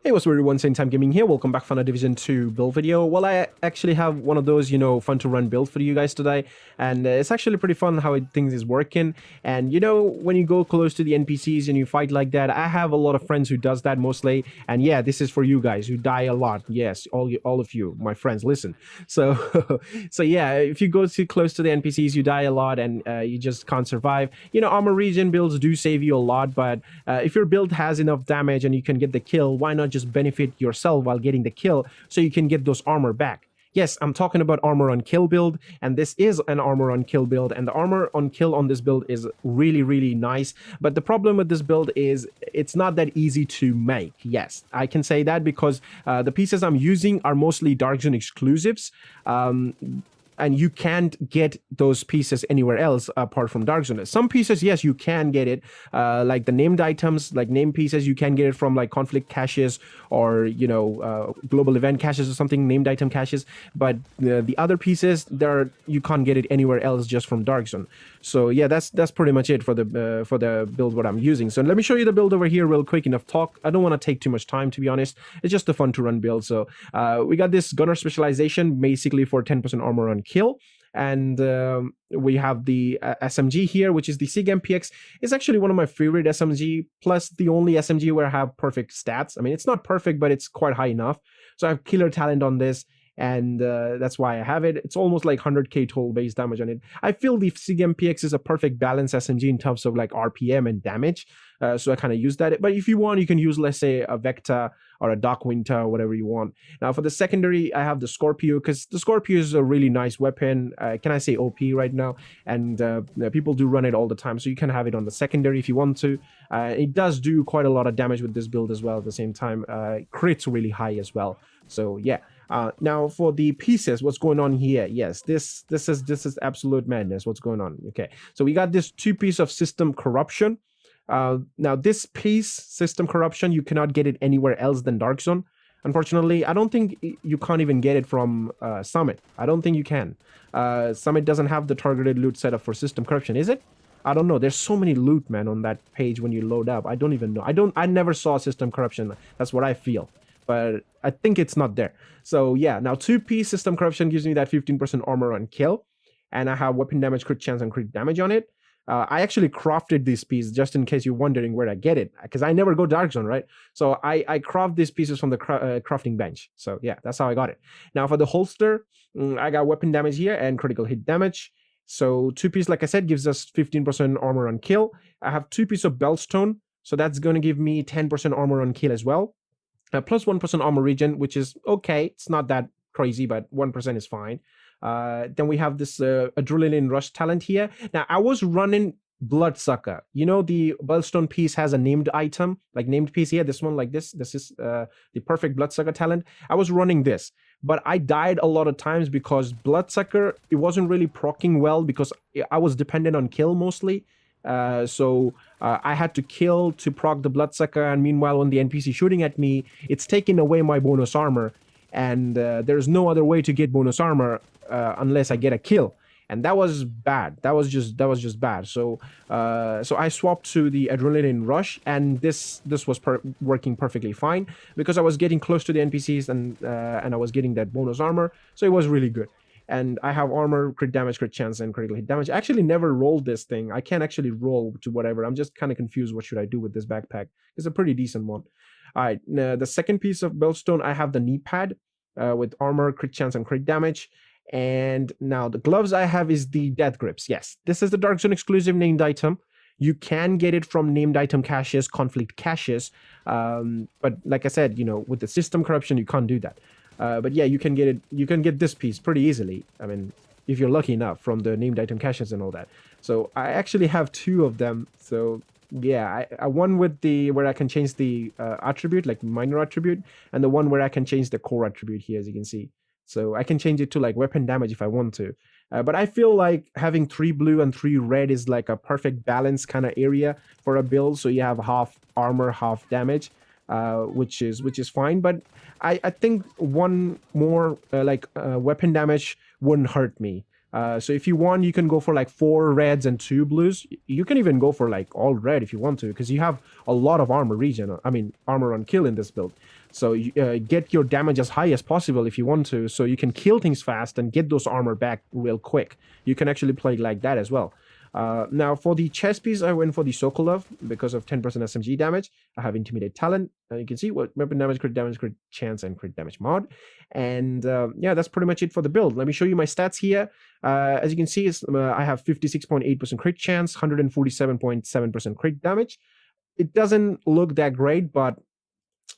Hey, what's up everyone, Same Time Gaming here. Welcome back for another Division 2 build video. Well, I actually have one of those, fun to run build for you guys today. And it's actually pretty fun how things is working. And when you go close to the NPCs and you fight like that, I have a lot of friends who does that mostly. And yeah, this is for you guys who die a lot. Yes, all of you, my friends, listen. So, so yeah, if you go too close to the NPCs, you die a lot and you just can't survive. Armor regen builds do save you a lot, but if your build has enough damage and you can get the kill, why not just benefit yourself while getting the kill so you can get those armor back? Yes, I'm talking about armor on kill build, and this is an armor on kill build, and the armor on kill on this build is really nice. But the problem with this build is it's not that easy to make. Yes, I can say that because the pieces I'm using are mostly Dark Zone exclusives. And you can't get those pieces anywhere else apart from Dark Zone. Some pieces, yes, you can get it, like the named items, like named pieces, you can get it from like conflict caches or global event caches or something, named item caches. But the other pieces, you can't get it anywhere else, just from Dark Zone. So yeah, that's pretty much it for the build what I'm using. So let me show you the build over here real quick. Enough talk. I don't want to take too much time, to be honest. It's just a fun to run build. So we got this gunner specialization basically for 10% armor on kill, and we have the SMG here, which is the SIG MPX. It's actually one of my favorite SMG, plus the only SMG where I have perfect stats. I mean, it's not perfect, but it's quite high enough. So I have killer talent on this, and that's why I have it. It's almost like 100k total base damage on it. I feel the SIG MPX is a perfect balance SMG in terms of like RPM and damage. So I kind of use that. But if you want, you can use, let's say, a Vecta or a Dark Winter or whatever you want. Now for the secondary, I have the Scorpio, because the Scorpio is a really nice weapon. Can I say OP right now? And people do run it all the time, so you can have it on the secondary if you want to. It does do quite a lot of damage with this build as well at the same time. Crit's really high as well. So yeah. Now for the pieces, what's going on here? Yes, this is absolute madness. What's going on? Okay, so we got this 2-piece of system corruption. Now this piece, system corruption, you cannot get it anywhere else than Dark Zone. Unfortunately, I don't think you can't even get it from Summit. I don't think you can. Summit doesn't have the targeted loot setup for system corruption, is it? I don't know. There's so many loot, man, on that page when you load up. I don't even know. I never saw system corruption. That's what I feel. But I think it's not there. So yeah, now 2-piece system corruption gives me that 15% armor on kill, and I have weapon damage, crit chance, and crit damage on it. I actually crafted this piece just in case you're wondering where I get it, because I never go Dark Zone, right? So I craft these pieces from the crafting bench. So yeah, that's how I got it. Now for the holster, I got weapon damage here and critical hit damage. So 2-piece, like I said, gives us 15% armor on kill. I have 2-piece of Beltstone, so that's going to give me 10% armor on kill as well. Plus 1% armor regen, which is okay. It's not that crazy, but 1% is fine. Then we have this adrenaline rush talent here. Now I was running Bloodsucker. The Beltstone piece has a named item, like named piece here. This one, like this is the perfect Bloodsucker talent. I was running this, but I died a lot of times because Bloodsucker, it wasn't really proccing well because I was dependent on kill mostly. So I had to kill to proc the Bloodsucker, and meanwhile when the NPC shooting at me, it's taking away my bonus armor, and there's no other way to get bonus armor unless I get a kill, and that was bad. That was just bad. So so I swapped to the adrenaline rush, and this was working perfectly fine because I was getting close to the NPCs, and I was getting that bonus armor, so it was really good. And I have armor, crit damage, crit chance, and critical hit damage. I actually never rolled this thing. I can't actually roll to whatever. I'm just kind of confused. What should I do with this backpack? It's a pretty decent one. All right, the second piece of Beltstone, I have the knee pad with armor, crit chance, and crit damage. And now the gloves I have is the death grips. Yes, this is the Dark Zone exclusive named item. You can get it from named item caches, conflict caches. But like I said, with the system corruption, you can't do that. But yeah, you can get it. You can get this piece pretty easily. I mean, if you're lucky enough, from the named item caches and all that. So I actually have 2 of them. So yeah, I one with the where I can change the attribute, like minor attribute, and the one where I can change the core attribute here, as you can see. So I can change it to like weapon damage if I want to. But I feel like having 3 blue and 3 red is like a perfect balance kind of area for a build. So you have half armor, half damage. Which is fine, but I think one more weapon damage wouldn't hurt me. So if you want, you can go for like 4 reds and 2 blues. You can even go for like all red if you want to, because you have a lot of armor regen. I mean, armor on kill in this build. So you, get your damage as high as possible if you want to, so you can kill things fast and get those armor back real quick. You can actually play like that as well. Now for the chest piece, I went for the Sokolov because of 10% SMG damage. I have Intimidate Talent, and you can see what weapon damage, crit chance, and crit damage mod. And yeah, that's pretty much it for the build. Let me show you my stats here. As you can see, I have 56.8% crit chance, 147.7% crit damage. It doesn't look that great, but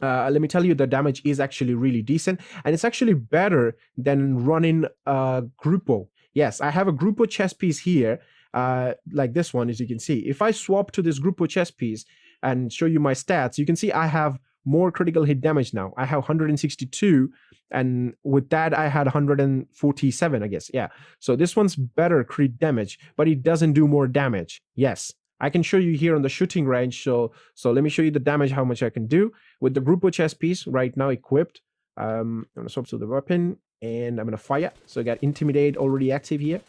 let me tell you, the damage is actually really decent, and it's actually better than running Gruppo. Yes, I have a Gruppo chest piece here, like this one, as you can see. If I swap to this Gruppo chest piece and show you my stats, you can see I have more critical hit damage now. I have 162, and with that I had 147, I guess. Yeah, so this one's better crit damage, but it doesn't do more damage. Yes, I can show you here on the shooting range. So let me show you the damage, how much I can do with the Gruppo chest piece right now equipped. I'm gonna swap to the weapon and I'm gonna fire. So I got Intimidate already active here,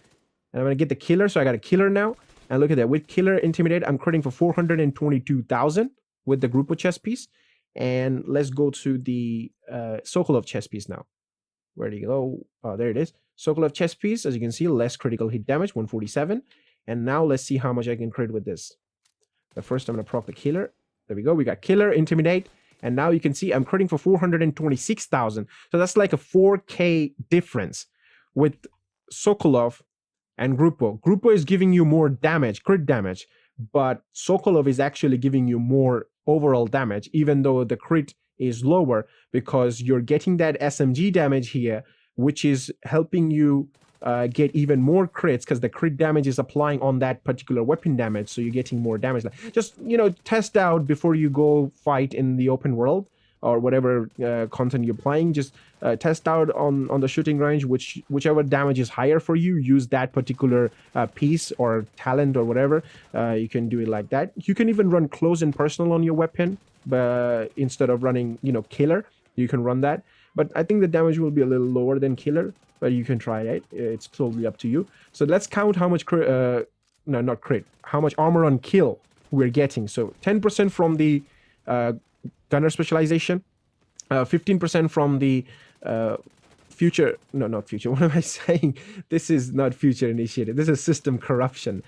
and I'm gonna get the killer. So I got a killer now, and look at that. With killer Intimidate, I'm critting for 422,000 with the Gruppo chest piece. And let's go to the Sokolov chest piece now. Where do you go? Oh, there it is. Sokolov chest piece, as you can see, less critical hit damage, 147. And now let's see how much I can crit with this. But first I'm gonna proc the killer. There we go. We got killer, Intimidate, and now you can see I'm critting for 426,000. So that's like a 4K difference with Sokolov and Gruppo. Gruppo is giving you more damage, crit damage, but Sokolov is actually giving you more overall damage, even though the crit is lower, because you're getting that SMG damage here, which is helping you get even more crits, because the crit damage is applying on that particular weapon damage, so you're getting more damage. Just, you know, test out before you go fight in the open world or whatever content you're playing. Just test out on the shooting range, whichever damage is higher for you. Use that particular piece or talent or whatever. You can do it like that. You can even run close and personal on your weapon, but instead of running, you know, killer, you can run that. But I think the damage will be a little lower than killer, but you can try it. It's totally up to you. So let's count how much no, not crit, how much armor on kill we're getting. So 10% from the gunner specialization, 15% from the future, no, not future, what am I saying? This is not future initiative, this is system corruption.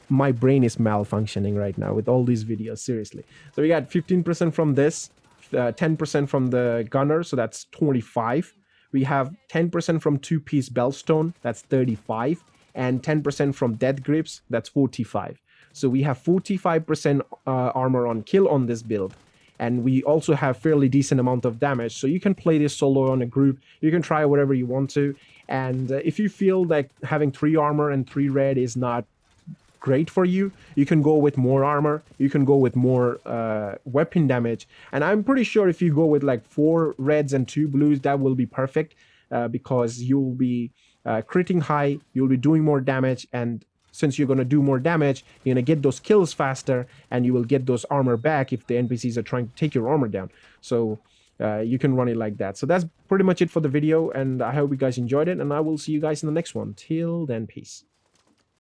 My brain is malfunctioning right now with all these videos, seriously. So we got 15% from this, 10% from the gunner, so that's 25. We have 10% from 2-piece Bellstone, that's 35, and 10% from Death Grips, that's 45. So we have 45% armor on kill on this build, and we also have fairly decent amount of damage. So you can play this solo on a group, you can try whatever you want to, and if you feel like having 3 armor and 3 red is not great for you, you can go with more armor, you can go with more weapon damage, and I'm pretty sure if you go with like 4 reds and 2 blues, that will be perfect, because you'll be critting high, you'll be doing more damage, and since you're going to do more damage, you're going to get those kills faster, and you will get those armor back if the NPCs are trying to take your armor down. So you can run it like that. So that's pretty much it for the video, and I hope you guys enjoyed it, and I will see you guys in the next one. Till then, peace.